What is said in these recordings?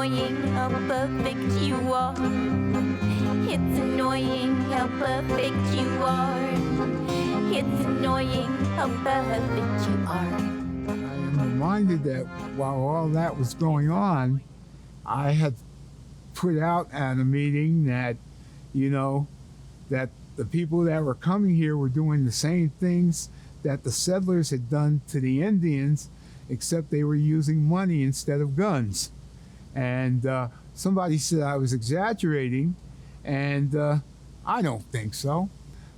annoying how perfect you are. It's annoying how perfect you are. It's annoying how perfect you are. I am reminded that while all that was going on, I had put out at a meeting that, that the people that were coming here were doing the same things that the settlers had done to the Indians, except they were using money instead of guns. And somebody said I was exaggerating, and I don't think so.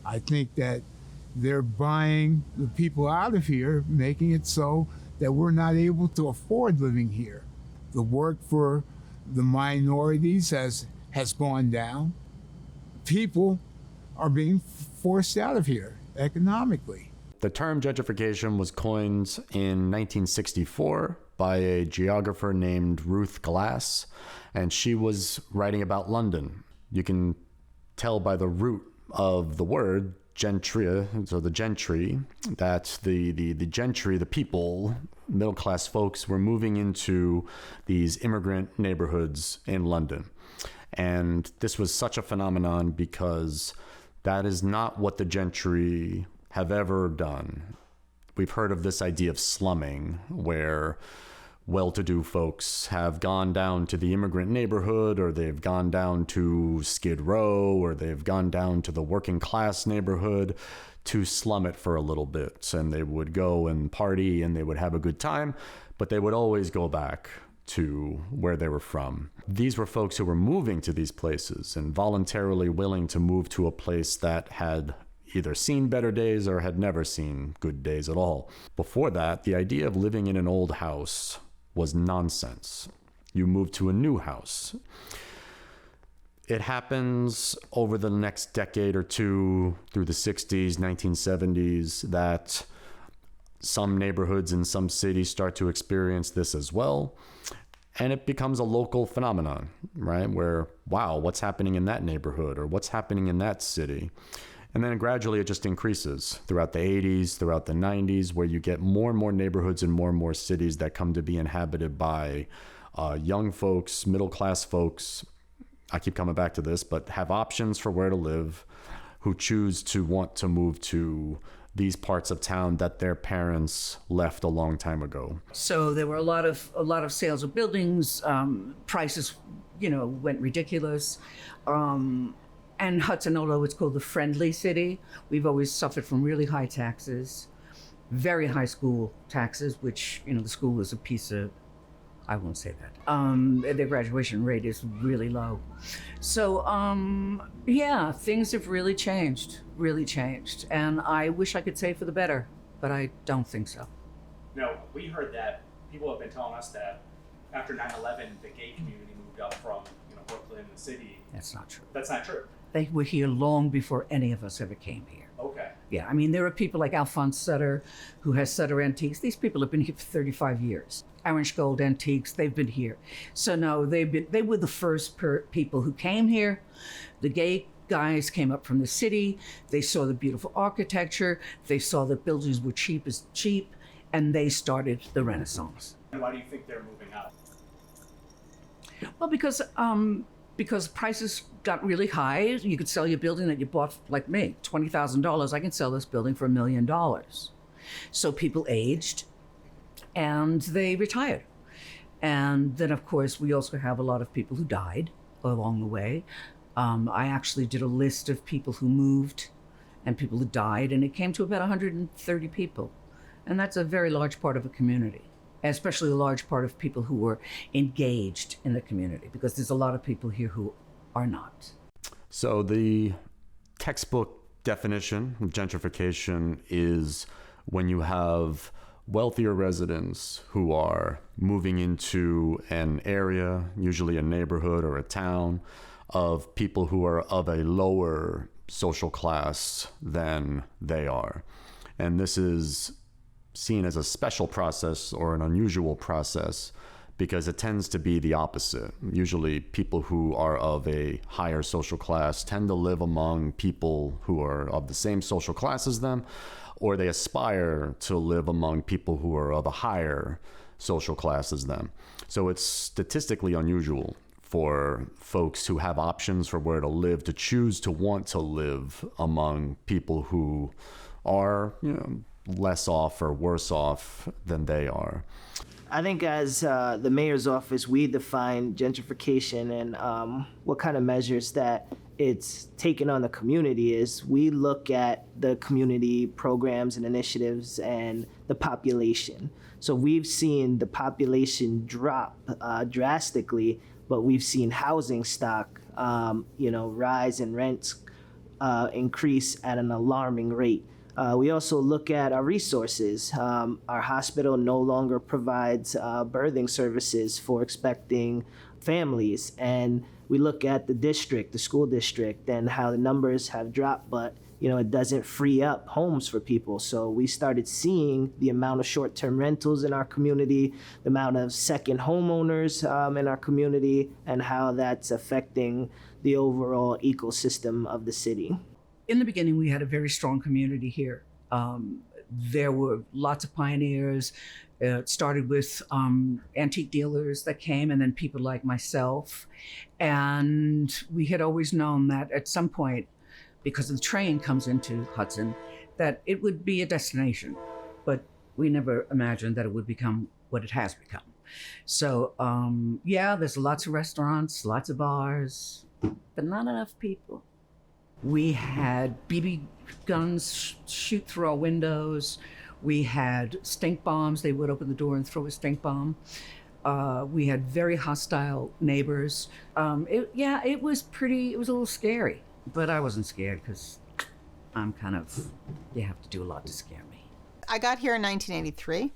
I think that they're buying the people out of here, making it so that we're not able to afford living here. The work for the minorities has gone down. People are being forced out of here economically. The term gentrification was coined in 1964 by a geographer named Ruth Glass, and she was writing about London. You can tell by the root of the word gentry, so the gentry, that the gentry, the people, middle-class folks, were moving into these immigrant neighborhoods in London. And this was such a phenomenon because that is not what the gentry have ever done. We've heard of this idea of slumming, where well-to-do folks have gone down to the immigrant neighborhood, or they've gone down to Skid Row, or they've gone down to the working class neighborhood to slum it for a little bit. And they would go and party and they would have a good time, but they would always go back to where they were from. These were folks who were moving to these places and voluntarily willing to move to a place that had either seen better days or had never seen good days at all. Before that, the idea of living in an old house was nonsense. You move to a new house. It happens over the next decade or two, through the 60s, 1970s, that some neighborhoods in some cities start to experience this as well. And it becomes a local phenomenon, right? Where, wow, what's happening in that neighborhood, or what's happening in that city? And then gradually it just increases throughout the 80s, throughout the 90s, where you get more and more neighborhoods and more cities that come to be inhabited by young folks, middle-class folks. I keep coming back to this, but have options for where to live, who choose to want to move to these parts of town that their parents left a long time ago. So there were a lot of sales of buildings. Prices, went ridiculous. And Hudson, although it's called the friendly city, we've always suffered from really high taxes, very high school taxes, which, the school is a piece of, I won't say that. Their graduation rate is really low. So, things have really changed. And I wish I could say for the better, but I don't think so. No, we heard that. People have been telling us that after 9/11, the gay community moved up from, Brooklyn, the city. That's not true. That's not true. They were here long before any of us ever came here. Okay. Yeah, there are people like Alphonse Sutter, who has Sutter Antiques. These people have been here for 35 years. Orange Gold Antiques, they've been here. So no, they were the first people who came here. The gay guys came up from the city. They saw the beautiful architecture. They saw that buildings were cheap as cheap, and they started the Renaissance. And why do you think they're moving out? Well, because prices got really high. You could sell your building that you bought, like me, $20,000. I can sell this building for $1 million. So people aged and they retired. And then, of course, we also have a lot of people who died along the way. I actually did a list of people who moved and people who died, and it came to about 130 people. And that's a very large part of a community, especially a large part of people who were engaged in the community, because there's a lot of people here who are not. So the textbook definition of gentrification is when you have wealthier residents who are moving into an area, usually a neighborhood or a town, of people who are of a lower social class than they are. And this is seen as a special process or an unusual process because it tends to be the opposite. Usually people who are of a higher social class tend to live among people who are of the same social class as them, or they aspire to live among people who are of a higher social class as them. So it's statistically unusual for folks who have options for where to live to choose to want to live among people who are, less off or worse off than they are. I think as the mayor's office, we define gentrification and what kind of measures that it's taken on the community is we look at the community programs and initiatives and the population. So we've seen the population drop drastically, but we've seen housing stock, rise and rents increase at an alarming rate. We also look at our resources. Our hospital no longer provides birthing services for expecting families. And we look at the school district, and how the numbers have dropped, but it doesn't free up homes for people. So we started seeing the amount of short-term rentals in our community, the amount of second homeowners in our community, and how that's affecting the overall ecosystem of the city. In the beginning, we had a very strong community here. There were lots of pioneers. It started with antique dealers that came, and then people like myself. And we had always known that at some point, because the train comes into Hudson, that it would be a destination. But we never imagined that it would become what it has become. So, there's lots of restaurants, lots of bars, but not enough people. We had BB guns shoot through our windows. We had stink bombs. They would open the door and throw a stink bomb. We had very hostile neighbors. It was a little scary, but I wasn't scared because you have to do a lot to scare me. I got here in 1983.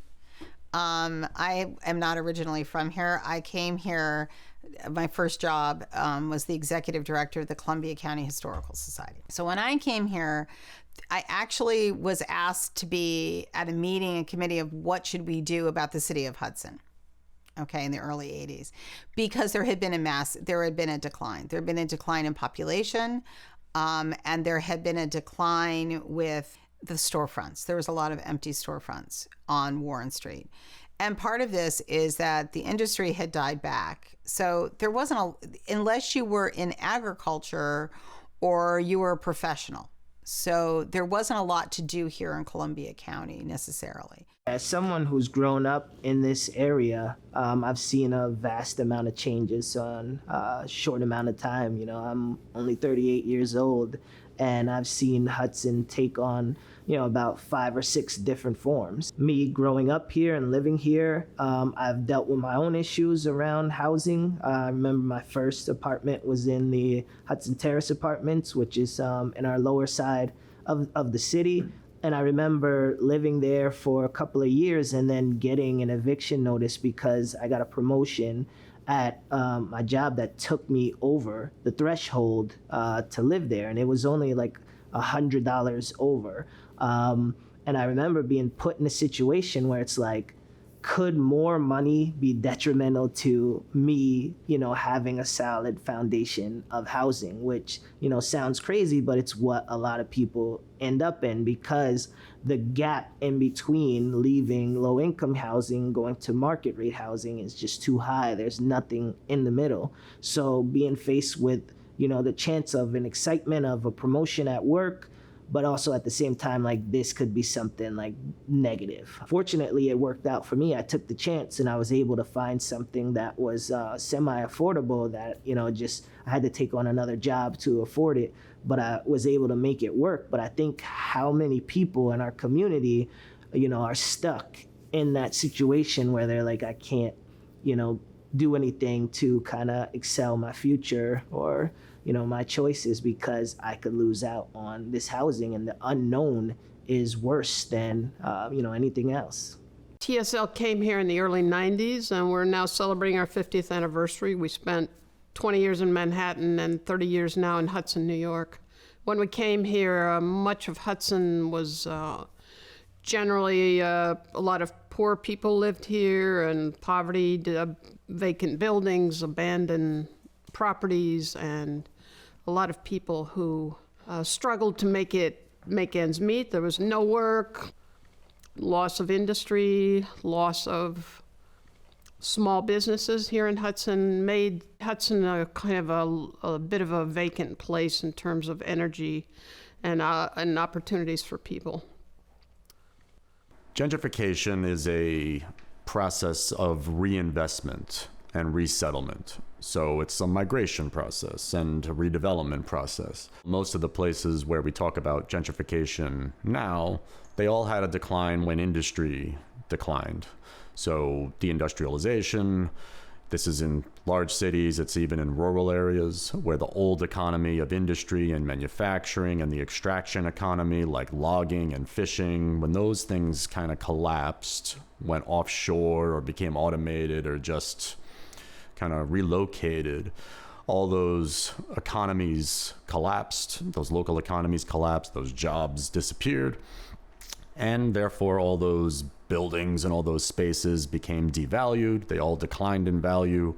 I am not originally from here. I came here, my first job was the executive director of the Columbia County Historical Society. So when I came here, I actually was asked to be at a committee of what should we do about the city of Hudson, in the early 80s, because there had been a decline. There had been a decline in population, and there had been a decline with the storefronts. There was a lot of empty storefronts on Warren Street. And part of this is that the industry had died back. So there wasn't unless you were in agriculture or you were a professional. So there wasn't a lot to do here in Columbia County necessarily. As someone who's grown up in this area, I've seen a vast amount of changes on a short amount of time. I'm only 38 years old, and I've seen Hudson take on, about 5 or 6 different forms. Me growing up here and living here, I've dealt with my own issues around housing. I remember my first apartment was in the Hudson Terrace Apartments, which is in our lower side of the city. And I remember living there for a couple of years and then getting an eviction notice because I got a promotion at my job that took me over the threshold to live there. And it was only like $100 over. And I remember being put in a situation where it's like, could more money be detrimental to me, having a solid foundation of housing, which, sounds crazy, but it's what a lot of people end up in because the gap in between leaving low income housing, going to market rate housing is just too high. There's nothing in the middle. So being faced with, the chance of an excitement of a promotion at work, but also at the same time, like this could be something like negative. Fortunately, it worked out for me. I took the chance and I was able to find something that was semi-affordable that, I had to take on another job to afford it, but I was able to make it work. But I think how many people in our community, are stuck in that situation where they're like, I can't, do anything to kind of excel my future or, my choices because I could lose out on this housing, and the unknown is worse than, anything else. TSL came here in the early 90s, and we're now celebrating our 50th anniversary. We spent 20 years in Manhattan and 30 years now in Hudson, New York. When we came here, much of Hudson was generally a lot of poor people lived here, and poverty, vacant buildings, abandoned properties, and a lot of people who struggled to make ends meet. There was no work, loss of industry, loss of small businesses here in Hudson, made Hudson a kind of a bit of a vacant place in terms of energy and opportunities for people. Gentrification is a process of reinvestment and resettlement. So it's a migration process and a redevelopment process. Most of the places where we talk about gentrification now, they all had a decline when industry declined. So deindustrialization, this is in large cities, it's even in rural areas where the old economy of industry and manufacturing and the extraction economy like logging and fishing, when those things kind of collapsed, went offshore or became automated or just kind of relocated, all those economies collapsed, those local economies collapsed, those jobs disappeared, and therefore all those buildings and all those spaces became devalued, they all declined in value,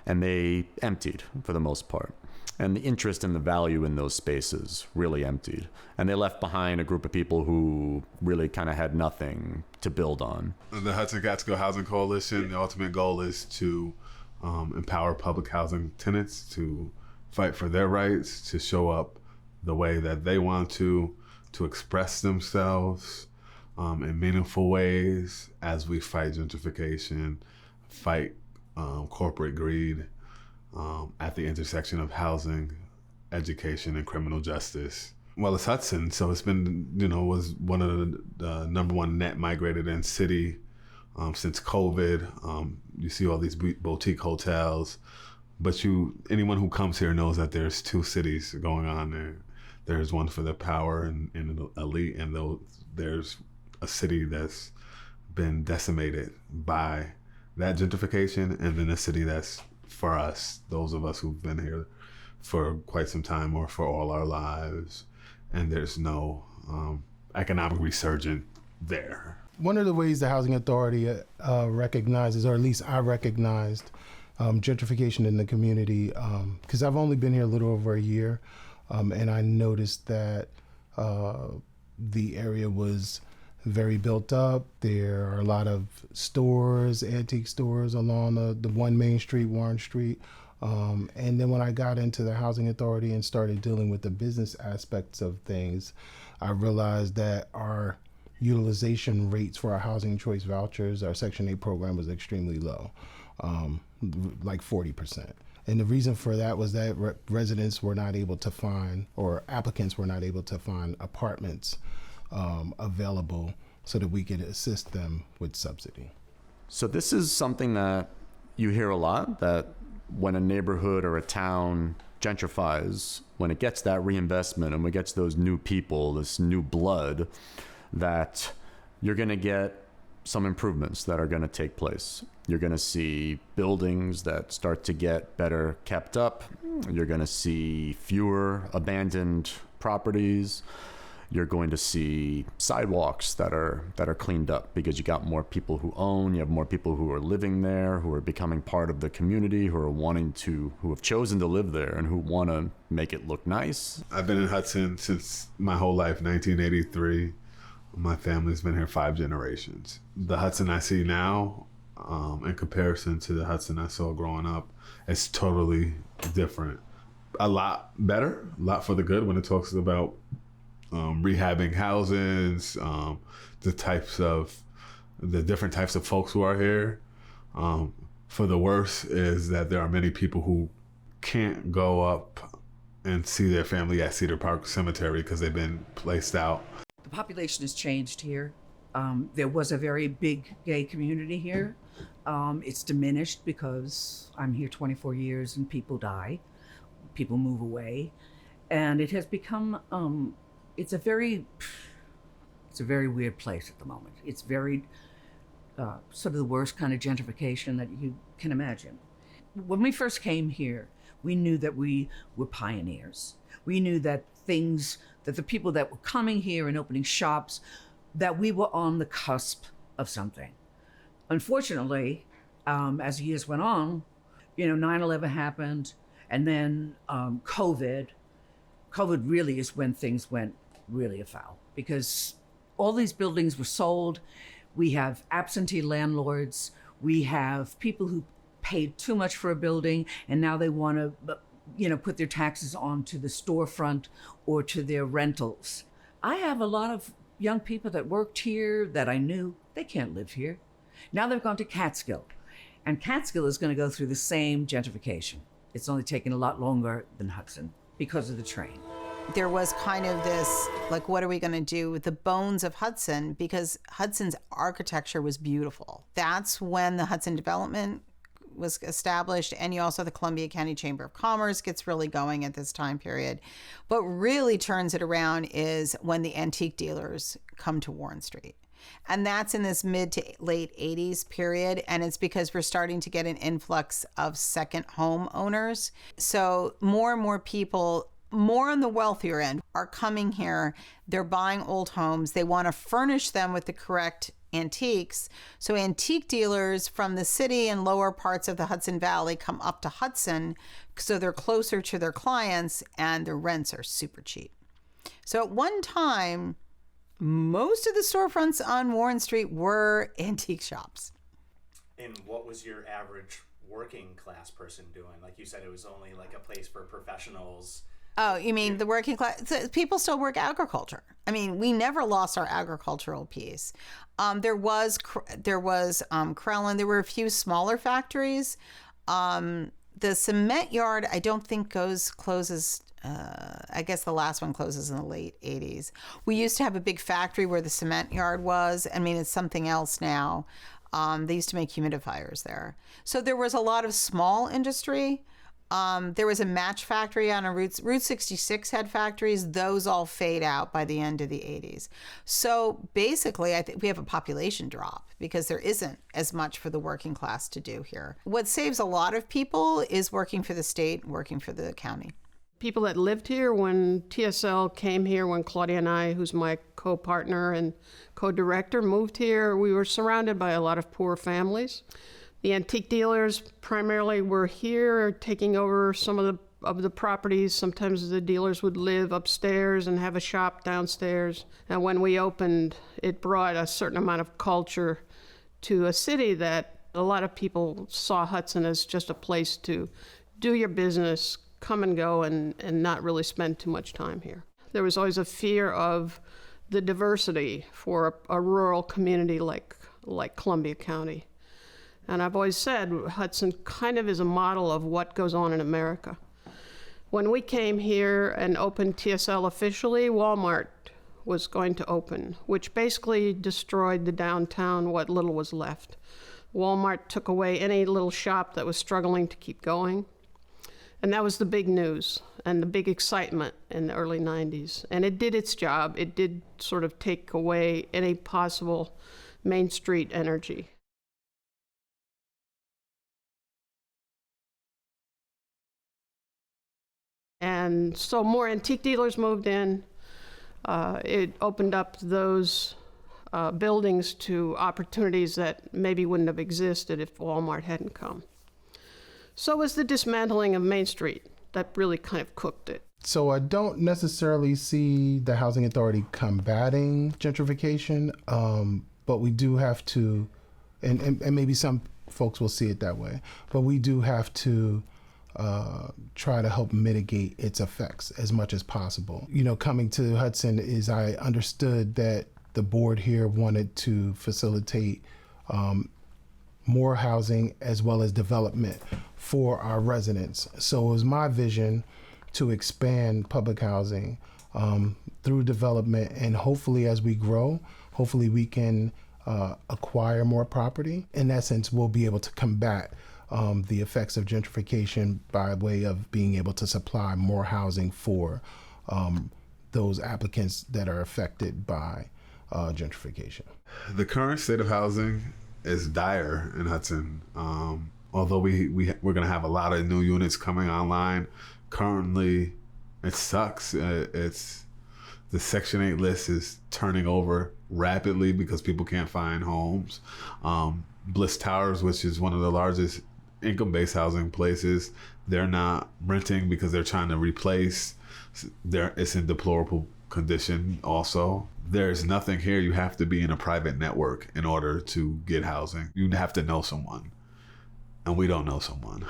and they emptied for the most part. And the interest and the value in those spaces really emptied. And they left behind a group of people who really kind of had nothing to build on. The Hudson Catskill Housing Coalition, the ultimate goal is to empower public housing tenants to fight for their rights, to show up the way that they want to express themselves in meaningful ways as we fight gentrification, fight corporate greed at the intersection of housing, education, and criminal justice. Well, it's Hudson, so it's been, was one of the number one net migrated in city since COVID. You see all these boutique hotels, but anyone who comes here knows that there's two cities going on there. There's one for the power and the elite, and there's a city that's been decimated by that gentrification, and then a city that's for us, those of us who've been here for quite some time or for all our lives, and there's no economic resurgence there. One of the ways the Housing Authority recognizes, or at least I recognized, gentrification in the community, because I've only been here a little over a year, and I noticed that the area was very built up. There are a lot of stores, antique stores along the one Main Street, Warren Street. And then when I got into the Housing Authority and started dealing with the business aspects of things, I realized that our utilization rates for our housing choice vouchers, our Section 8 program, was extremely low, like 40%. And the reason for that was that residents were not able to find, or applicants were not able to find apartments available so that we could assist them with subsidy. So this is something that you hear a lot, that when a neighborhood or a town gentrifies, when it gets that reinvestment and when it gets those new people, this new blood, that you're going to get some improvements that are going to take place. You're going to see buildings that start to get better kept up. You're going to see fewer abandoned properties. You're going to see sidewalks that are cleaned up because you got more people who own, you have more people who are living there, who are becoming part of the community, who have chosen to live there and who want to make it look nice. I've been in Hudson since my whole life, 1983. My family's been here 5 generations. The Hudson I see now, in comparison to the Hudson I saw growing up, it's totally different. A lot better, a lot for the good when it talks about rehabbing houses, the different types of folks who are here. For the worse is that there are many people who can't go up and see their family at Cedar Park Cemetery because they've been placed out. The population has changed here. There was a very big gay community here. It's diminished because I'm here 24 years and people die, people move away, and it has become it's a very weird place at the moment. It's very sort of the worst kind of gentrification that you can imagine. When we first came here, we knew that we were pioneers. We knew that the people that were coming here and opening shops, that we were on the cusp of something. Unfortunately, as years went on, 9/11 happened, and then COVID really is when things went really afoul, because all these buildings were sold. We have absentee landlords. We have people who paid too much for a building and now they want to, put their taxes onto the storefront or to their rentals. I have a lot of young people that worked here that I knew, they can't live here. Now they've gone to Catskill, and Catskill is going to go through the same gentrification. It's only taken a lot longer than Hudson because of the train. There was kind of this, like, what are we going to do with the bones of Hudson? Because Hudson's architecture was beautiful. That's when the Hudson development was established, and you also, the Columbia County Chamber of Commerce gets really going at this time period. What really turns it around is when the antique dealers come to Warren Street. And that's in this mid to late 80s period. And it's because we're starting to get an influx of second home owners. So more and more people, more on the wealthier end, are coming here. They're buying old homes. They want to furnish them with the correct antiques. So antique dealers from the city and lower parts of the Hudson Valley come up to Hudson, so they're closer to their clients and the rents are super cheap. So at one time, most of the storefronts on Warren Street were antique shops. And what was your average working class person doing? Like you said, it was only like a place for professionals. Oh, you mean the working class? People still work agriculture. I mean, we never lost our agricultural piece. There was Krellin. There were a few smaller factories. The cement yard, I don't think closes. I guess the last one closes in the late 80s. We used to have a big factory where the cement yard was. I mean, it's something else now. They used to make humidifiers there. So there was a lot of small industry. There was a match factory on Route 66 had factories. Those all fade out by the end of the 80s. So basically, I think we have a population drop because there isn't as much for the working class to do here. What saves a lot of people is working for the state, working for the county. People that lived here when TSL came here, when Claudia and I, who's my co-partner and co-director, moved here, we were surrounded by a lot of poor families. The antique dealers primarily were here taking over some of the properties. Sometimes the dealers would live upstairs and have a shop downstairs. And when we opened, it brought a certain amount of culture to a city that a lot of people saw Hudson as just a place to do your business, come and go, and not really spend too much time here. There was always a fear of the diversity for a rural community like Columbia County. And I've always said Hudson kind of is a model of what goes on in America. When we came here and opened TSL officially, Walmart was going to open, which basically destroyed the downtown, what little was left. Walmart took away any little shop that was struggling to keep going. And that was the big news and the big excitement in the early 90s. And it did its job. It did sort of take away any possible Main Street energy. And so more antique dealers moved in. It opened up those buildings to opportunities that maybe wouldn't have existed if Walmart hadn't come. So was the dismantling of Main Street. That really kind of cooked it. So I don't necessarily see the Housing Authority combating gentrification, but we do have to, and maybe some folks will see it that way, but we do have to try to help mitigate its effects as much as possible. You know, coming to Hudson is I understood that the board here wanted to facilitate more housing as well as development for our residents. So it was my vision to expand public housing through development, and hopefully as we grow, hopefully we can acquire more property. In essence, we'll be able to combat the effects of gentrification by way of being able to supply more housing for those applicants that are affected by gentrification. The current state of housing is dire in Hudson. Although we're going to have a lot of new units coming online, currently it sucks. It's the Section 8 list is turning over rapidly because people can't find homes. Bliss Towers, which is one of the largest income-based housing places, they're not renting because they're trying to replace. It's in deplorable condition also. There's nothing here. You have to be in a private network in order to get housing. You have to know someone, and we don't know someone.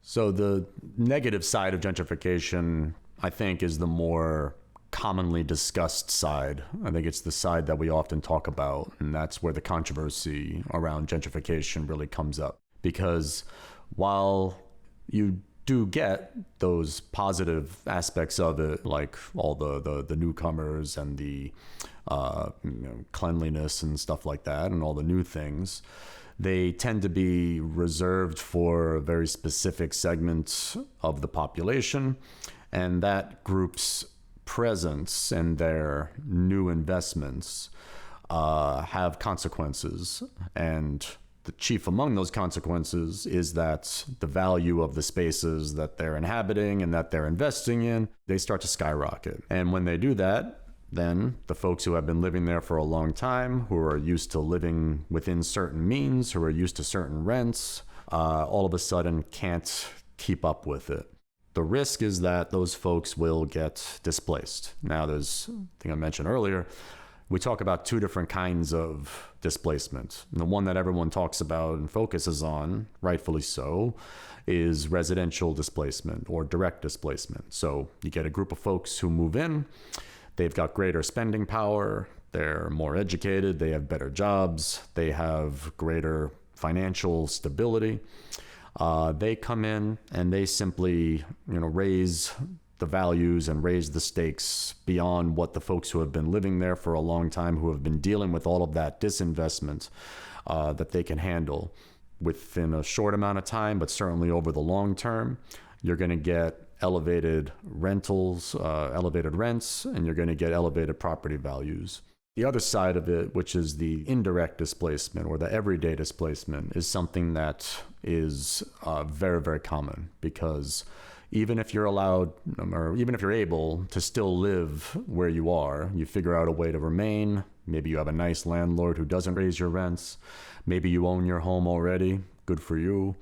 So the negative side of gentrification, I think, is the more commonly discussed side. I think it's the side that we often talk about, and that's where the controversy around gentrification really comes up. Because while you do get those positive aspects of it, like all the newcomers and the cleanliness and stuff like that, and all the new things, they tend to be reserved for very specific segments of the population, and that group's presence and their new investments have consequences. And the chief among those consequences is that the value of the spaces that they're inhabiting and that they're investing in, they start to skyrocket. And when they do that, then the folks who have been living there for a long time, who are used to living within certain means, who are used to certain rents, all of a sudden can't keep up with it. The risk is that those folks will get displaced. Now, there's, I think I mentioned earlier, we talk about two different kinds of displacement. And the one that everyone talks about and focuses on, rightfully so, is residential displacement or direct displacement. So you get a group of folks who move in, they've got greater spending power, they're more educated, they have better jobs, they have greater financial stability. They come in and they simply, raise the values and raise the stakes beyond what the folks who have been living there for a long time, who have been dealing with all of that disinvestment, that they can handle within a short amount of time, but certainly over the long term. You're going to get elevated rentals, elevated rents, and you're going to get elevated property values. The other side of it, which is the indirect displacement or the everyday displacement, is something that is very, very common, because even if you're allowed, or even if you're able to still live where you are, you figure out a way to remain. Maybe you have a nice landlord who doesn't raise your rents. Maybe you own your home already. Good for you.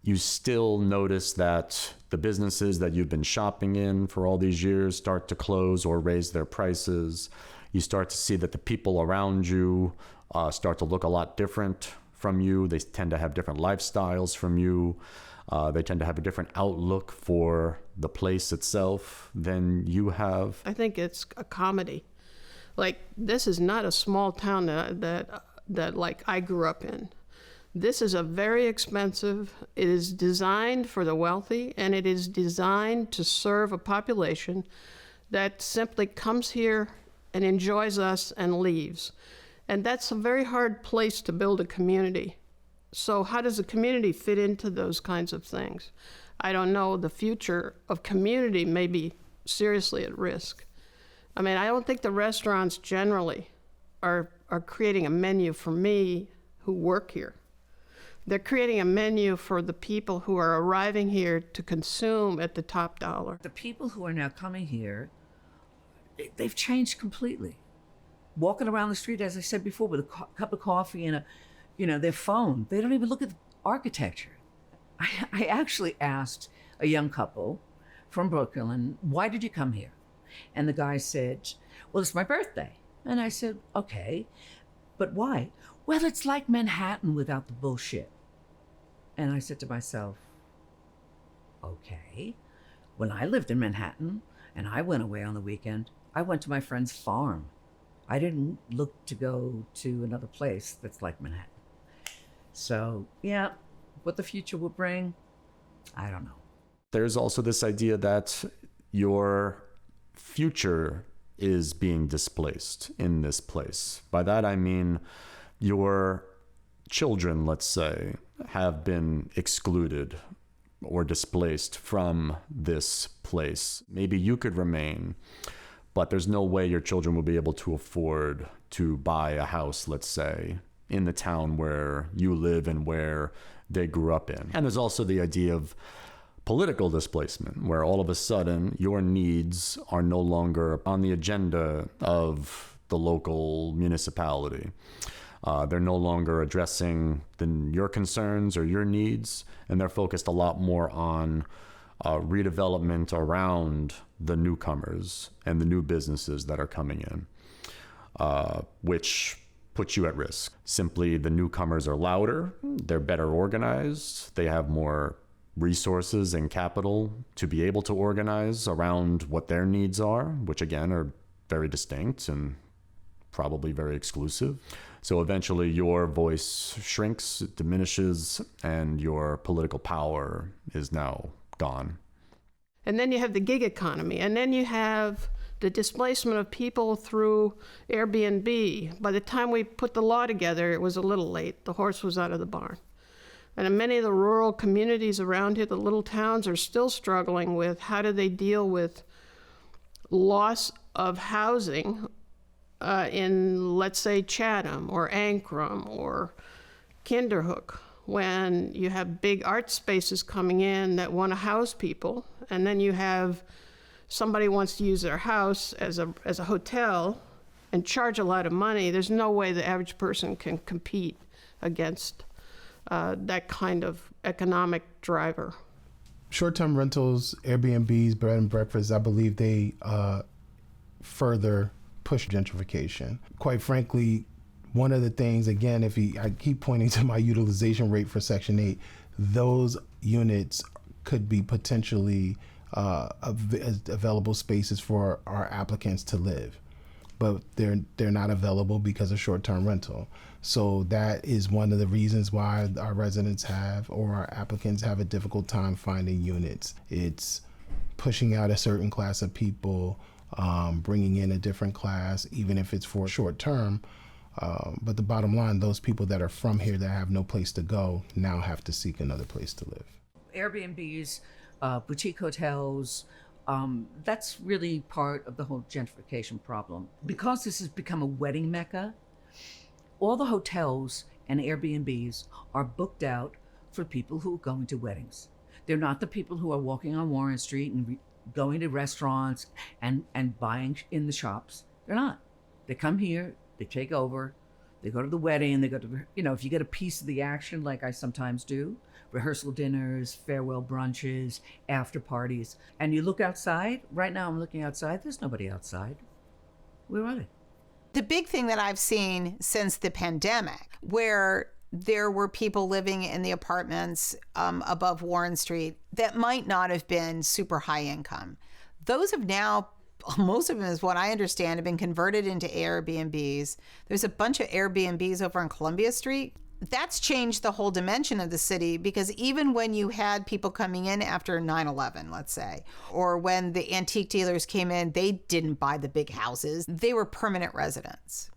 You still notice that the businesses that you've been shopping in for all these years start to close or raise their prices. You start to see that the people around you start to look a lot different from you. They tend to have different lifestyles from you. They tend to have a different outlook for the place itself than you have. I think it's a comedy. Like, this is not a small town that like I grew up in. This is a very expensive, it is designed for the wealthy, and it is designed to serve a population that simply comes here and enjoys us and leaves. And that's a very hard place to build a community. So how does a community fit into those kinds of things? I don't know. The future of community may be seriously at risk. I mean, I don't think the restaurants generally are creating a menu for me who work here. They're creating a menu for the people who are arriving here to consume at the top dollar. The people who are now coming here, they've changed completely. Walking around the street, as I said before, with a cup of coffee and their phone. They don't even look at the architecture. I actually asked a young couple from Brooklyn, why did you come here? And the guy said, well, it's my birthday. And I said, okay, but why? Well, it's like Manhattan without the bullshit. And I said to myself, okay, when I lived in Manhattan and I went away on the weekend, I went to my friend's farm. I didn't look to go to another place that's like Manhattan. So, yeah, what the future will bring, I don't know. There's also this idea that your future is being displaced in this place. By that I mean your children, let's say, have been excluded or displaced from this place. Maybe you could remain, but there's no way your children will be able to afford to buy a house, let's say, in the town where you live and where they grew up in. And there's also the idea of political displacement, where all of a sudden your needs are no longer on the agenda of the local municipality. They're no longer addressing your concerns or your needs, and they're focused a lot more on redevelopment around the newcomers and the new businesses that are coming in, which puts you at risk. Simply, the newcomers are louder, they're better organized, they have more resources and capital to be able to organize around what their needs are, which again are very distinct and probably very exclusive. So eventually your voice shrinks, it diminishes, and your political power is now gone. And then you have the gig economy, and then you have the displacement of people through Airbnb. By the time we put the law together, it was a little late. The horse was out of the barn. And in many of the rural communities around here, the little towns are still struggling with how do they deal with loss of housing in, let's say, Chatham or Ankrum or Kinderhook, when you have big art spaces coming in that want to house people, and then you have somebody wants to use their house as a hotel and charge a lot of money. There's no way the average person can compete against that kind of economic driver. Short-term rentals, Airbnbs, bed and breakfasts, I believe they further push gentrification. Quite frankly, one of the things, again, I keep pointing to my utilization rate for Section 8, those units could be potentially available spaces for our applicants to live, but they're not available because of short-term rental. So that is one of the reasons why our residents have, or our applicants have, a difficult time finding units. It's pushing out a certain class of people, bringing in a different class, even if it's for short term. But the bottom line, those people that are from here that have no place to go now have to seek another place to live. Airbnbs, boutique hotels, that's really part of the whole gentrification problem. Because this has become a wedding mecca, all the hotels and Airbnbs are booked out for people who are going to weddings. They're not the people who are walking on Warren Street and going to restaurants and buying in the shops. They're not. They come here, they take over, they go to the wedding, they go to, if you get a piece of the action like I sometimes do, rehearsal dinners, farewell brunches, after parties, and you look outside. Right now I'm looking outside, there's nobody outside. Where are they? The big thing that I've seen since the pandemic, where there were people living in the apartments above Warren Street that might not have been super high income. Those have now, most of them, is what I understand, have been converted into Airbnbs. There's a bunch of Airbnbs over on Columbia Street. That's changed the whole dimension of the city, because even when you had people coming in after 9/11, let's say, or when the antique dealers came in, they didn't buy the big houses. They were permanent residents.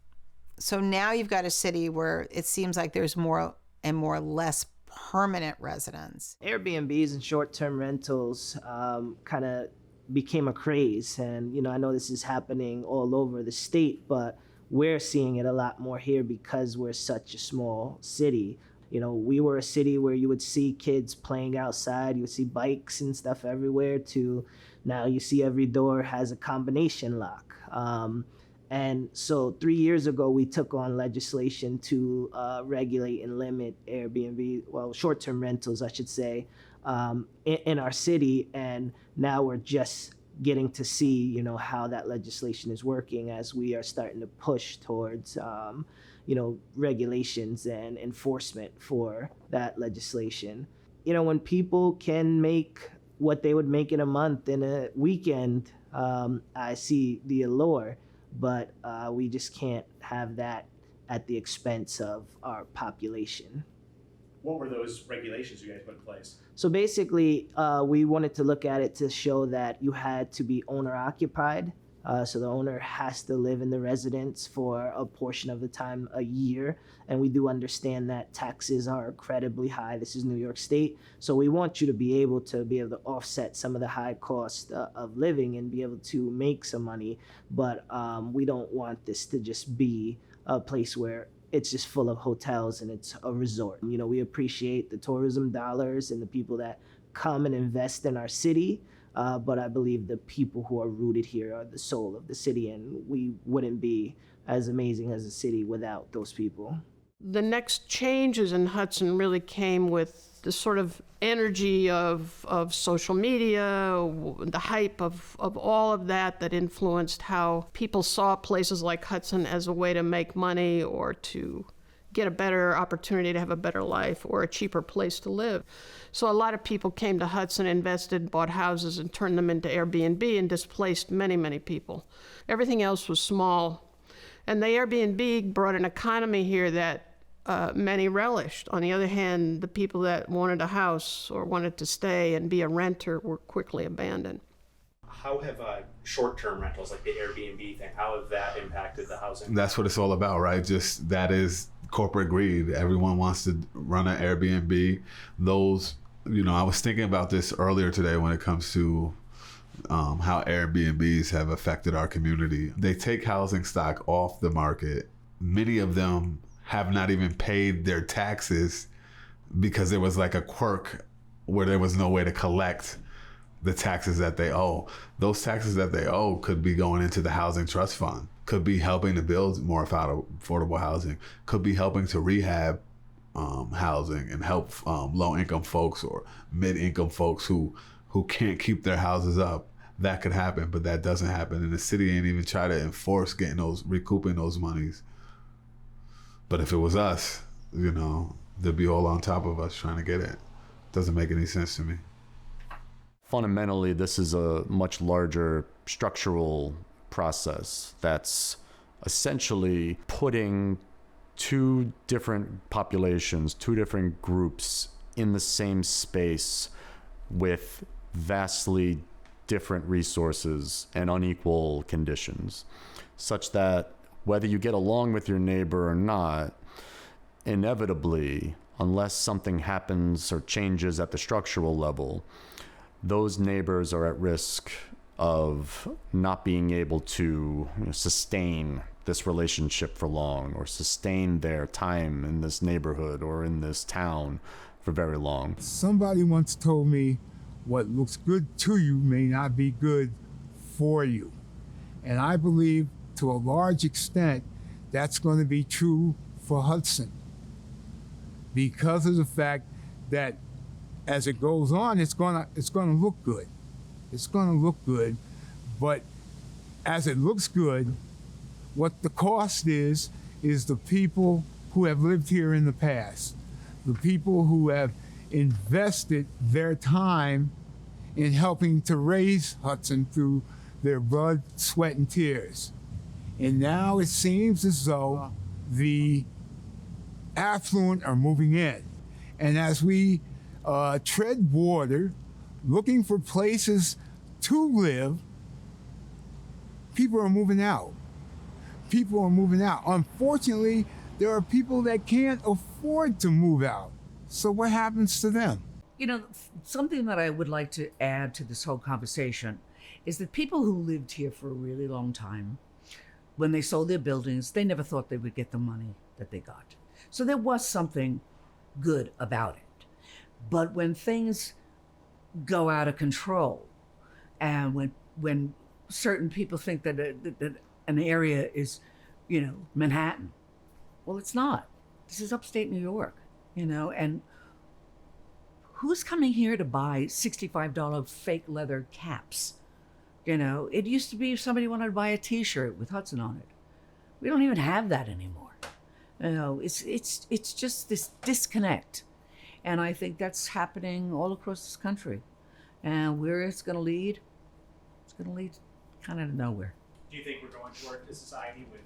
So now you've got a city where it seems like there's more and more less permanent residents. Airbnbs and short-term rentals kind of became a craze. And, I know this is happening all over the state, but we're seeing it a lot more here because we're such a small city. We were a city where you would see kids playing outside, you would see bikes and stuff everywhere, to now you see every door has a combination lock. And so 3 years ago, we took on legislation to regulate and limit short-term rentals, I should say, in our city. And now we're just getting to see, how that legislation is working as we are starting to push towards, regulations and enforcement for that legislation. When people can make what they would make in a month in a weekend, I see the allure. But we just can't have that at the expense of our population. What were those regulations you guys put in place? So basically, we wanted to look at it to show that you had to be owner-occupied. So the owner has to live in the residence for a portion of the time a year. And we do understand that taxes are incredibly high. This is New York State. So we want you to be able to offset some of the high cost of living and be able to make some money. But we don't want this to just be a place where it's just full of hotels and it's a resort. We appreciate the tourism dollars and the people that come and invest in our city. But I believe the people who are rooted here are the soul of the city, and we wouldn't be as amazing as a city without those people. The next changes in Hudson really came with the sort of energy of social media, the hype of all of that influenced how people saw places like Hudson as a way to make money or to get a better opportunity to have a better life or a cheaper place to live. So a lot of people came to Hudson, invested, bought houses, and turned them into Airbnb and displaced many, many people. Everything else was small. And the Airbnb brought an economy here that many relished. On the other hand, the people that wanted a house or wanted to stay and be a renter were quickly abandoned. How have short-term rentals, like the Airbnb thing, how have that impacted the housing? That's what it's all about, right? Just that is corporate greed. Everyone wants to run an Airbnb. Those, I was thinking about this earlier today when it comes to how Airbnbs have affected our community. They take housing stock off the market. Many of them have not even paid their taxes because there was like a quirk where there was no way to collect the taxes that they owe. Those taxes that they owe could be going into the housing trust fund, could be helping to build more affordable housing, could be helping to rehab housing and help low-income folks or mid-income folks who can't keep their houses up. That could happen, but that doesn't happen. And the city ain't even try to enforce recouping those monies. But if it was us, they'd be all on top of us trying to get it. Doesn't make any sense to me. Fundamentally, this is a much larger structural process that's essentially putting two different populations, two different groups in the same space with vastly different resources and unequal conditions, such that whether you get along with your neighbor or not, inevitably, unless something happens or changes at the structural level, those neighbors are at risk of not being able to sustain this relationship for long or sustain their time in this neighborhood or in this town for very long. Somebody once told me, what looks good to you may not be good for you. And I believe to a large extent that's going to be true for Hudson, because of the fact that as it goes on, it's going to look good. It's going to look good, but as it looks good, what the cost is the people who have lived here in the past, the people who have invested their time in helping to raise Hudson through their blood, sweat, and tears. And now it seems as though the affluent are moving in. And as we tread water, looking for places to live, people are moving out. People are moving out. Unfortunately, there are people that can't afford to move out. So what happens to them? Something that I would like to add to this whole conversation is that people who lived here for a really long time, when they sold their buildings, they never thought they would get the money that they got. So there was something good about it. But when things go out of control, and when certain people think that an area is, Manhattan, well, it's not. This is upstate New York, and who's coming here to buy $65 fake leather caps? It used to be if somebody wanted to buy a T-shirt with Hudson on it. We don't even have that anymore. It's just this disconnect. And I think that's happening all across this country. And where it's going to lead kind of nowhere. Do you think we're going toward a society with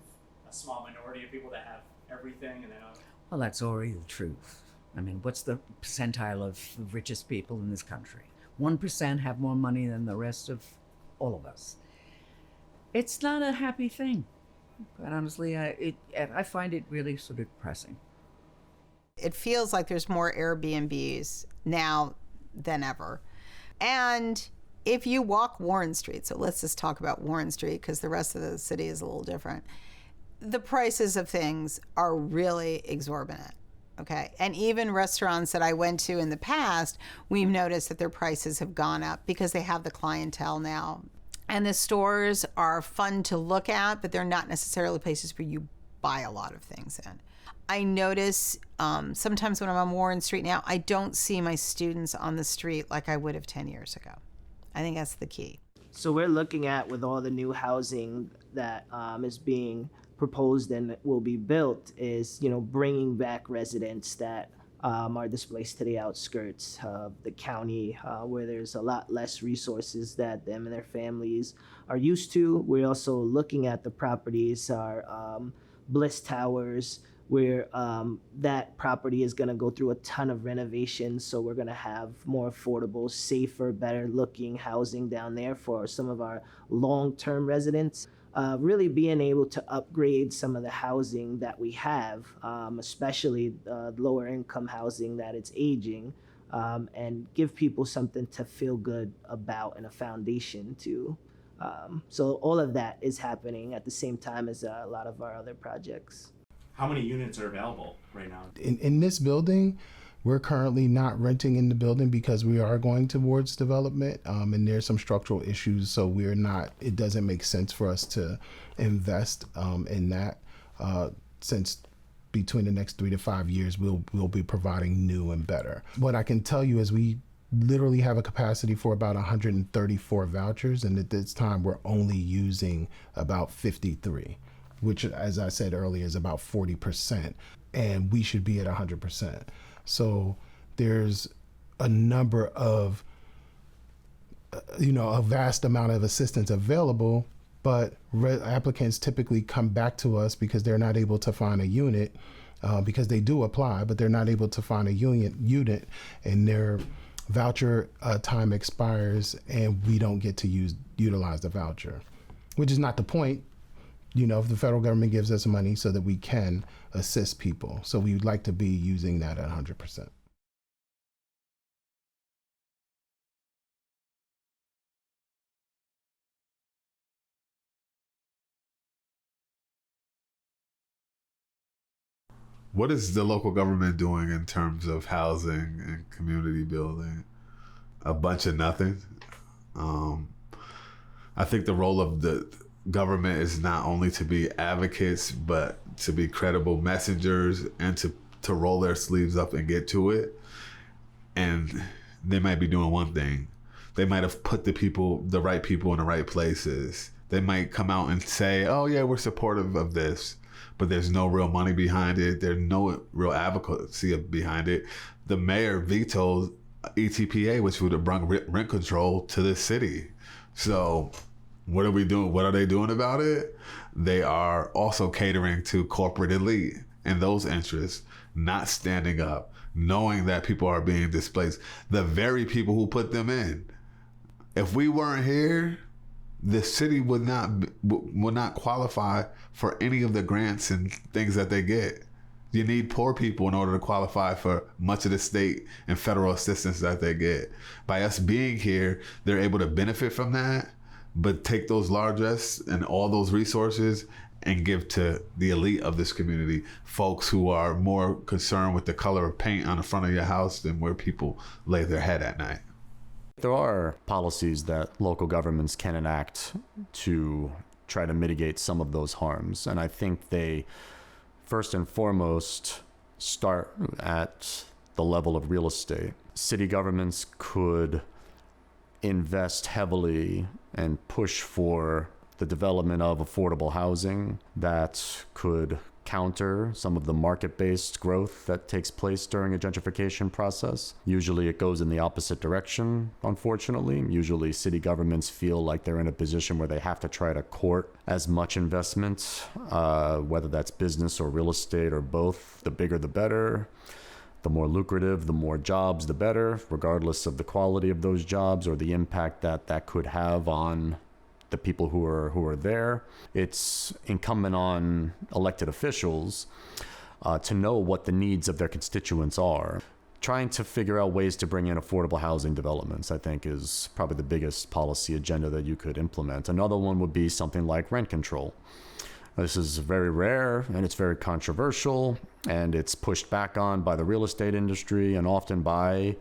a small minority of people that have everything and then Well, that's already the truth. I mean, what's the percentile of the richest people in this country? 1% have more money than the rest of all of us. It's not a happy thing. Quite honestly, I find it really sort of depressing. It feels like there's more Airbnbs now than ever. And if you walk Warren Street, so let's just talk about Warren Street because the rest of the city is a little different. The prices of things are really exorbitant. Okay. And even restaurants that I went to in the past, we've noticed that their prices have gone up because they have the clientele now. And the stores are fun to look at, but they're not necessarily places where you buy a lot of things in. I notice sometimes when I'm on Warren Street now, I don't see my students on the street like I would have 10 years ago. I think that's the key. So we're looking at, with all the new housing that is being proposed and will be built, is, you know, bringing back residents that are displaced to the outskirts of the county, where there's a lot less resources that them and their families are used to. We're also looking at the properties, our Bliss Towers, where that property is going to go through a ton of renovations. So we're going to have more affordable, safer, better looking housing down there for some of our long-term residents. Really being able to upgrade some of the housing that we have, especially lower income housing that it's aging, and give people something to feel good about and a foundation to. So all of that is happening at the same time as a lot of our other projects. How many units are available right now? In this building, we're currently not renting in the building because we are going towards development, and there's some structural issues, so we're not. It doesn't make sense for us to invest in that, since between the next 3 to 5 years we'll be providing new and better. What I can tell you is we literally have a capacity for about 134 vouchers, and at this time we're only using about 53, which, as I said earlier, is about 40%, and we should be at 100%. So there's a number of, a vast amount of assistance available, but applicants typically come back to us because they're not able to find a unit, because they do apply, but they're not able to find a unit, and their voucher time expires, and we don't get to utilize the voucher, which is not the point. If the federal government gives us money so that we can assist people. So we'd like to be using that at 100%. What is the local government doing in terms of housing and community building? A bunch of nothing. I think the role of the government is not only to be advocates, but to be credible messengers and to roll their sleeves up and get to it. And they might be doing one thing. They might have put the right people in the right places. They might come out and say, oh yeah, we're supportive of this, but there's no real money behind it. There's no real advocacy behind it. The mayor vetoed ETPA, which would have brought rent control to this city. So what are we doing? What are they doing about it? They are also catering to corporate elite and those interests, not standing up, knowing that people are being displaced. The very people who put them in. If we weren't here, the city would not qualify for any of the grants and things that they get. You need poor people in order to qualify for much of the state and federal assistance that they get. By us being here, they're able to benefit from that, but take those largesse and all those resources and give to the elite of this community, folks who are more concerned with the color of paint on the front of your house than where people lay their head at night. There are policies that local governments can enact to try to mitigate some of those harms. And I think they, first and foremost, start at the level of real estate. City governments could invest heavily and push for the development of affordable housing that could counter some of the market-based growth that takes place during a gentrification process. Usually it goes in the opposite direction, unfortunately. Usually city governments feel like they're in a position where they have to try to court as much investment, whether that's business or real estate or both. The bigger the better. The more lucrative, the more jobs, the better, regardless of the quality of those jobs or the impact that could have on the people who are there. It's incumbent on elected officials to know what the needs of their constituents are. Trying to figure out ways to bring in affordable housing developments, I think, is probably the biggest policy agenda that you could implement. Another one would be something like rent control. This is very rare and it's very controversial, and it's pushed back on by the real estate industry and often by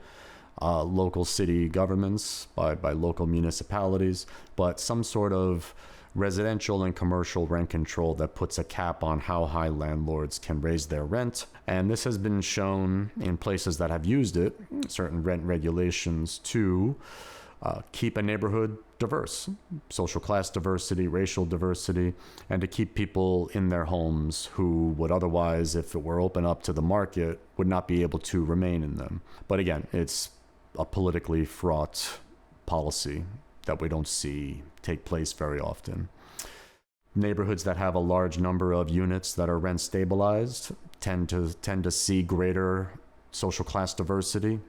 local city governments, by local municipalities. But some sort of residential and commercial rent control that puts a cap on how high landlords can raise their rent. And this has been shown in places that have used it, certain rent regulations, to keep a neighborhood diverse, social class diversity, racial diversity, and to keep people in their homes who would otherwise, if it were open up to the market, would not be able to remain in them. But again, it's a politically fraught policy that we don't see take place very often. Neighborhoods that have a large number of units that are rent stabilized tend to see greater social class diversity,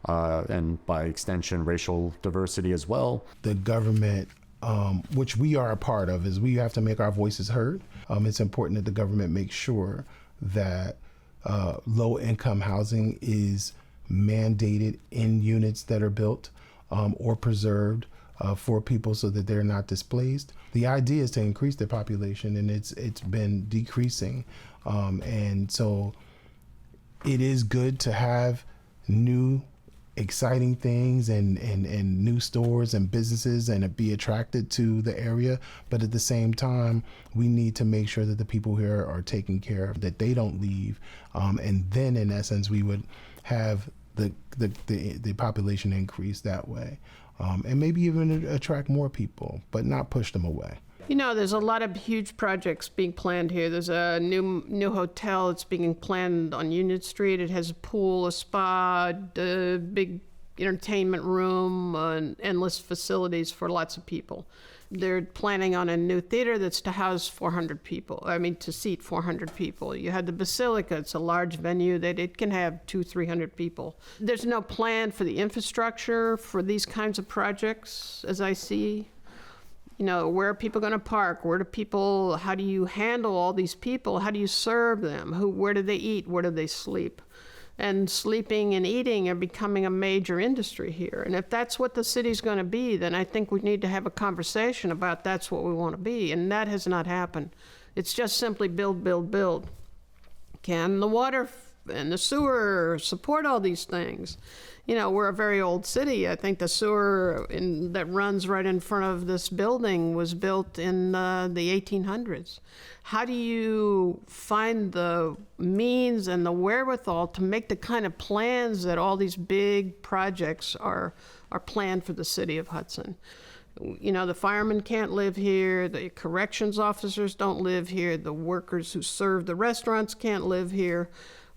and by extension, racial diversity as well. The government, which we are a part of, is we have to make our voices heard. It's important that the government make sure that low-income housing is mandated in units that are built or preserved for people so that they're not displaced. The idea is to increase their population, and it's been decreasing. And so it is good to have new exciting things and new stores and businesses and be attracted to the area. But at the same time, we need to make sure that the people here are taken care of, that they don't leave. And then in essence, we would have the population increase that way. And maybe even attract more people, but not push them away. You know, there's a lot of huge projects being planned here. There's a new hotel that's being planned on Union Street. It has a pool, a spa, a big entertainment room, and endless facilities for lots of people. They're planning on a new theater that's to house 400 people. To seat 400 people. You had the Basilica. It's a large venue that it can have 200-300 people. There's no plan for the infrastructure for these kinds of projects, as I see. Where are people going to park? How do you handle all these people? How do you serve them? Where do they eat? Where do they sleep? And sleeping and eating are becoming a major industry here. And if that's what the city's going to be, then I think we need to have a conversation about that's what we want to be. And that has not happened. It's just simply build, build, build. Can the water and the sewer support all these things? We're a very old city. I think the sewer that runs right in front of this building was built in the 1800s. How do you find the means and the wherewithal to make the kind of plans that all these big projects are planned for the city of Hudson? The firemen can't live here, the corrections officers don't live here, the workers who serve the restaurants can't live here.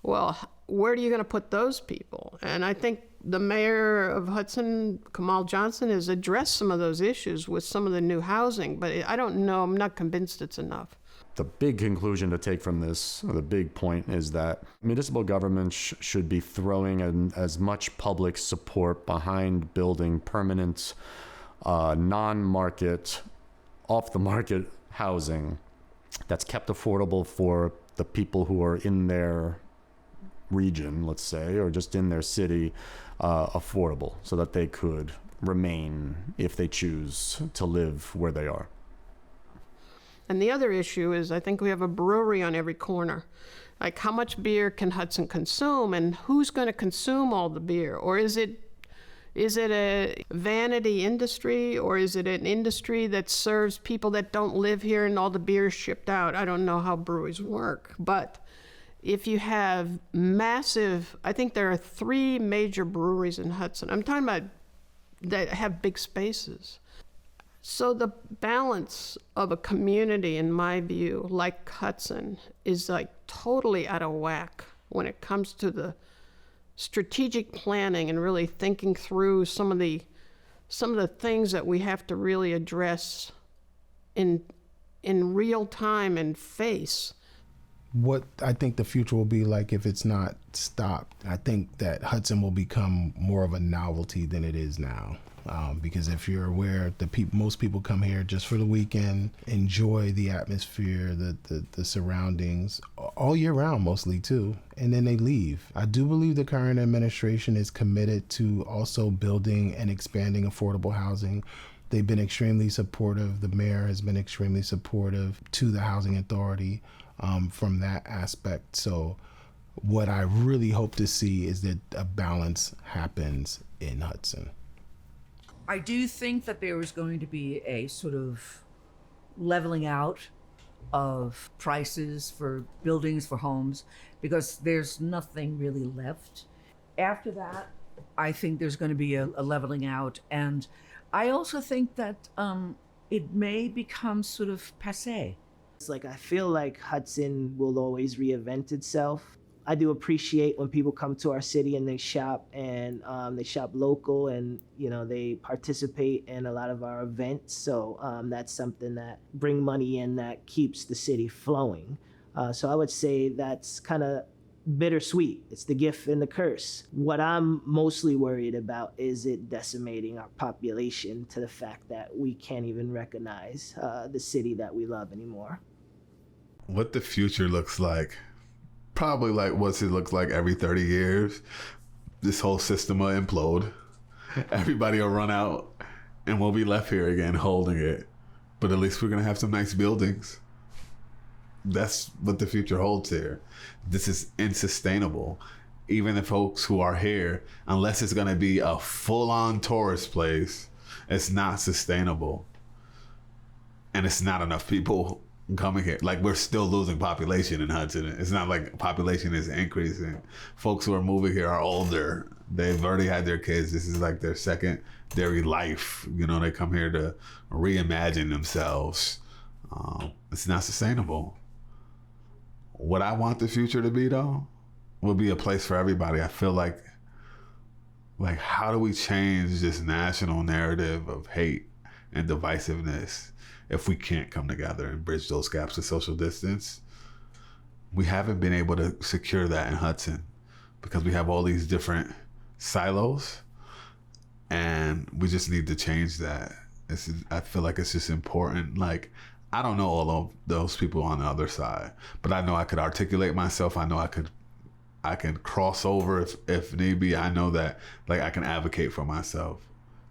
Well, where are you going to put those people? And I think the mayor of Hudson, Kamal Johnson, has addressed some of those issues with some of the new housing, but I don't know, I'm not convinced it's enough. The big conclusion to take from this, or the big point, is that municipal governments should be throwing as much public support behind building permanent, non-market, off-the-market housing that's kept affordable for the people who are in their region, let's say, or just in their city, affordable, so that they could remain if they choose to live where they are. And the other issue is I think we have a brewery on every corner. Like, how much beer can Hudson consume, and who's going to consume all the beer? Or is it a vanity industry, or is it an industry that serves people that don't live here and all the beer is shipped out? I don't know how breweries work, but if you have I think there are 3 major breweries in Hudson. I'm talking about that have big spaces. So the balance of a community, in my view, like Hudson, is like totally out of whack when it comes to the strategic planning and really thinking through some of the things that we have to really address in real time and face. What I think the future will be like if it's not stopped, I think that Hudson will become more of a novelty than it is now. Because if you're aware, most people come here just for the weekend, enjoy the atmosphere, the surroundings, all year round mostly too, and then they leave. I do believe the current administration is committed to also building and expanding affordable housing. They've been extremely supportive. The mayor has been extremely supportive to the housing authority from that aspect. So what I really hope to see is that a balance happens in Hudson. I do think that there is going to be a sort of leveling out of prices for buildings, for homes, because there's nothing really left. After that, I think there's going to be a leveling out. And I also think that it may become sort of passé. It's like I feel like Hudson will always reinvent itself. I do appreciate when people come to our city and they shop local, and they participate in a lot of our events. So that's something that bring money in, that keeps the city flowing. So I would say that's kind of bittersweet. It's the gift and the curse. What I'm mostly worried about is it decimating our population to the fact that we can't even recognize the city that we love anymore. What the future looks like, probably like what it looks like every 30 years. This whole system will implode. Everybody will run out and we'll be left here again holding it. But at least we're going to have some nice buildings. That's what the future holds here. This is insustainable. Even the folks who are here, unless it's going to be a full-on tourist place, it's not sustainable. And it's not enough people coming here. Like, we're still losing population in Hudson. It's not like population is increasing. Folks who are moving here are older. They've already had their kids. This is like their secondary life. They come here to reimagine themselves. It's not sustainable. What I want the future to be, though, will be a place for everybody. I feel like how do we change this national narrative of hate and divisiveness if we can't come together and bridge those gaps of social distance? We haven't been able to secure that in Hudson because we have all these different silos, and we just need to change that. I feel like it's just important. Like, I don't know all of those people on the other side, but I know I could articulate myself. I know I can cross over if need be. I know that I can advocate for myself.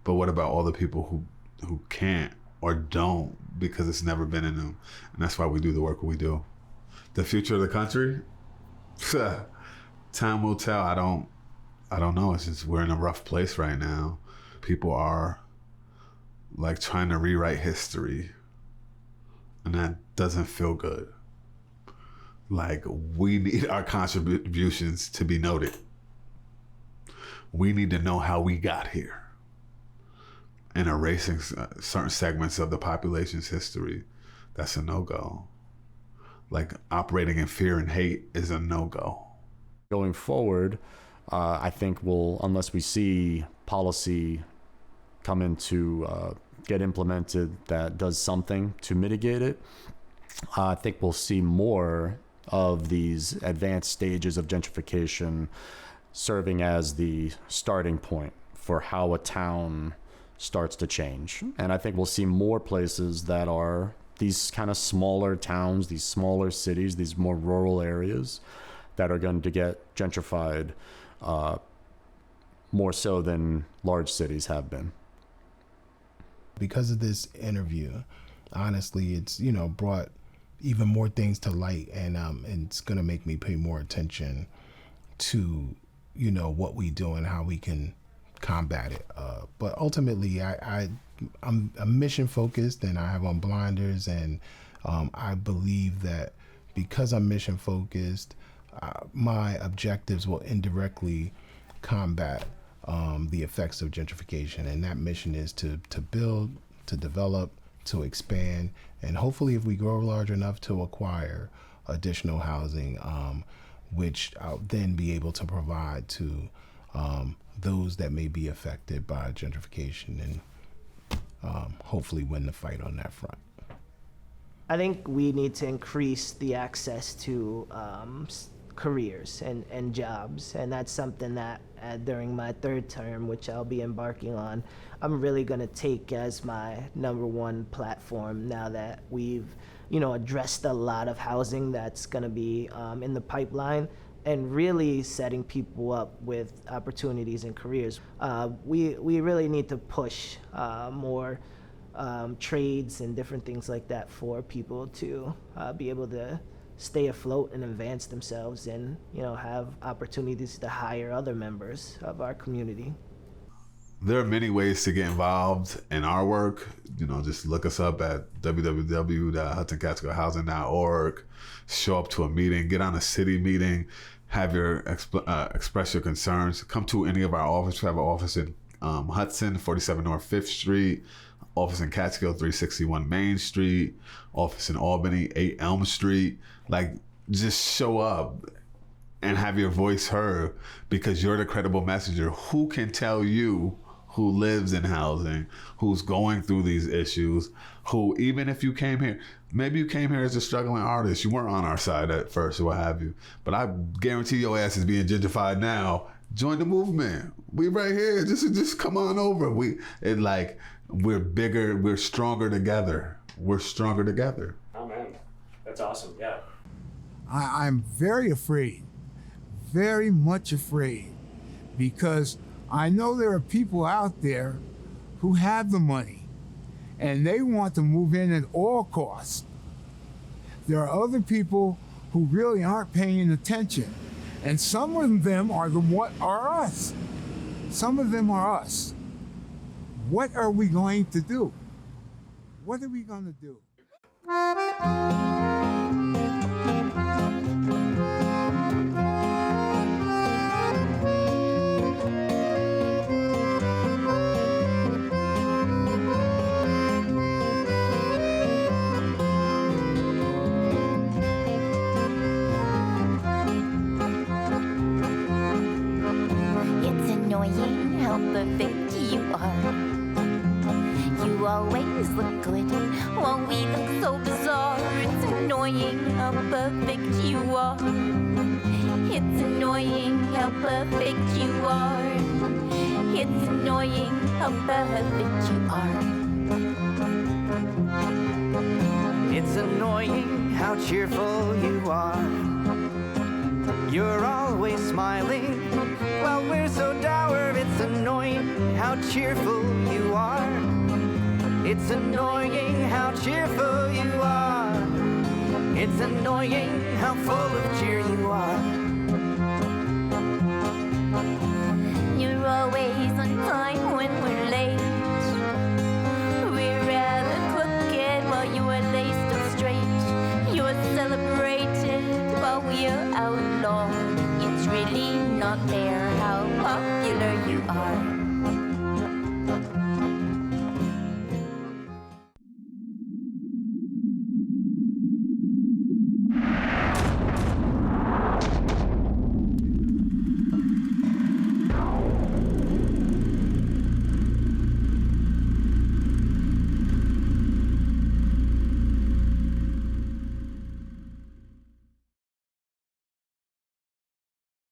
But what about all the people who can't or don't, because it's never been in them? And that's why we do the work we do. The future of the country, time will tell. I don't know. It's just we're in a rough place right now. People are trying to rewrite history. And that doesn't feel good. We need our contributions to be noted. We need to know how we got here. And erasing certain segments of the population's history, that's a no-go. Operating in fear and hate is a no-go. Going forward, I think unless we see policy come into get implemented that does something to mitigate it, I think we'll see more of these advanced stages of gentrification serving as the starting point for how a town starts to change. And I think we'll see more places that are these kind of smaller towns, these smaller cities, these more rural areas that are going to get gentrified more so than large cities have been. Because of this interview, honestly, it's brought even more things to light, and it's gonna make me pay more attention to what we do and how we can combat it. But ultimately, I'm mission focused, and I have on blinders, and I believe that because I'm mission focused, my objectives will indirectly combat the effects of gentrification. And that mission is to build, to develop, to expand, and hopefully if we grow large enough, to acquire additional housing, which I'll then be able to provide to those that may be affected by gentrification, and hopefully win the fight on that front. I think we need to increase the access to careers and jobs, and that's something that during my third term, which I'll be embarking on, I'm really going to take as my number one platform now that we've addressed a lot of housing that's going to be in the pipeline, and really setting people up with opportunities and careers. We really need to push more trades and different things like that for people to be able to stay afloat and advance themselves, and have opportunities to hire other members of our community. there are many ways to get involved in our work. You know, just look us up at www.HudsonCatskillHousing.org. Show up to a meeting, get on a city meeting, have your express your concerns. Come to any of our offices. We have an office in Hudson, 47 North 5th Street, office in Catskill, 361 Main Street, office in Albany, 8 Elm Street. Like, just show up and have your voice heard, because you're the credible messenger. Who can tell you, who lives in housing, who's going through these issues, who, even if you came here, maybe you came here as a struggling artist, you weren't on our side at first or what have you, but I guarantee your ass is being gentrified now. Join the movement. We right here. Just come on over. We're bigger. We're stronger together. We're stronger together. Oh man, that's awesome. Yeah. I'm very afraid, very much afraid, because I know there are people out there who have the money and they want to move in at all costs. There are other people who really aren't paying attention, and some of them are us. Some of them are us. What are we going to do? What are we going to do? How perfect you are. You always look good while we look so bizarre. It's annoying how perfect you are. It's annoying how perfect you are. It's annoying how perfect you are. It's annoying how cheerful you are. You're always smiling while we're so dour. It's annoying how cheerful you are. It's annoying how cheerful you are. It's annoying how full of cheer you are. You're always on time